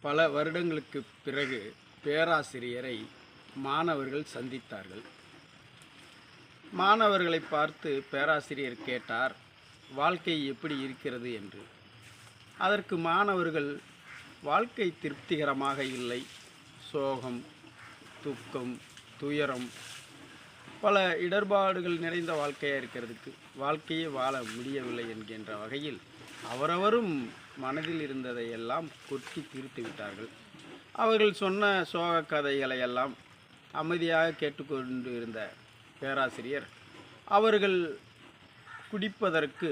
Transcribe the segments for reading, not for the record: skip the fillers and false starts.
பல வருடங்களுக்குப் பிறகு பேராசிரியரை மாணவர்கள் சந்தித்தார்கள். மாணவர்களைப் பார்த்து பேராசிரியர் கேட்டார், வாழ்க்கை எப்படி இருக்கிறது என்று. அதற்கு மாணவர்கள், வாழ்க்கை திருப்திகரமாக இல்லை, சோகம், துக்கம், துயரம், பல இடர்பாடுகள் நிறைந்த வாழ்க்கையாக இருக்கிறதுக்கு வாழ்க்கையே வாழ முடியவில்லை என்கின்ற வகையில் அவரவரும் மனதில் இருந்ததை எல்லாம் கொட்டி தீர்த்து விட்டார்கள். அவர்கள் சொன்ன சோக கதைகளை எல்லாம் அமைதியாக கேட்டுக்கொண்டு இருந்த பேராசிரியர் அவர்கள் குடிப்பதற்கு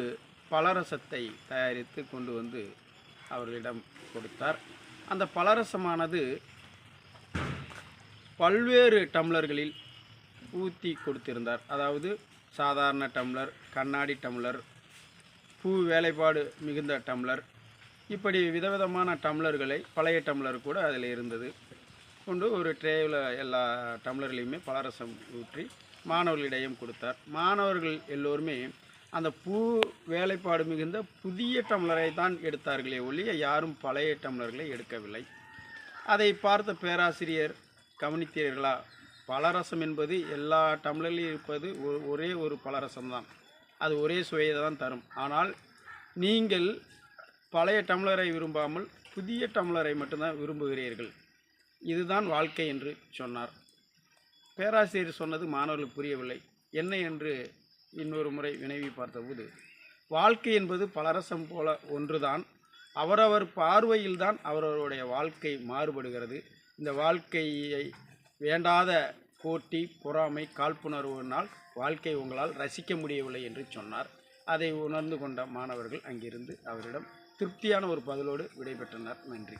பலரசத்தை தயாரித்து கொண்டு வந்து அவர்களிடம் கொடுத்தார். அந்த பலரசமானது பல்வேறு டம்ளர்களில் ஊற்றி கொடுத்திருந்தார். அதாவது சாதாரண டம்ளர், கண்ணாடி டம்ளர், பூ வேலைப்பாடு மிகுந்த டம்ளர், இப்படி விதவிதமான டம்ளர்களை, பழைய டம்ளர் கூட அதில் இருந்தது கொண்டு ஒரு ட்ரேவில் எல்லா டம்ளர்லையுமே பலரசம் ஊற்றி மாணவர்களிடையும் கொடுத்தார். மாணவர்கள் எல்லோருமே அந்த பூ வேலைப்பாடு மிகுந்த புதிய டம்ளரை தான் எடுத்தார்களே ஒழிய யாரும் பழைய டம்ளர்களை எடுக்கவில்லை. அதை பார்த்த பேராசிரியர், கவனித்தீர்களா, பலரசம் என்பது எல்லா டம்ளர்லையும் இருப்பது ஒரே ஒரு பலரசம்தான், அது ஒரே சுவையை தான் தரும். ஆனால் நீங்கள் பழைய டம்ளரை விரும்பாமல் புதிய டம்ளரை மட்டும்தான் விரும்புகிறீர்கள், இதுதான் வாழ்க்கை என்று சொன்னார். பேராசிரியர் சொன்னது மாணவர்களுக்கு புரியவில்லை. என்ன என்று இன்னொரு முறை வினவி பார்த்தபோது, வாழ்க்கை என்பது பலரசம் போல ஒன்றுதான், அவரவர் பார்வையில்தான் அவரவருடைய வாழ்க்கை மாறுபடுகிறது. இந்த வாழ்க்கையை வேண்டாத போட்டி, பொறாமை, காழ்ப்புணர்வுனால் வாழ்க்கை உங்களால் ரசிக்க முடியவில்லை என்று சொன்னார். அதை உணர்ந்து கொண்ட மாணவர்கள் அங்கிருந்து அவரிடம் திருப்தியான ஒரு பதிலோடு விடைபெற்றனர். நன்றி.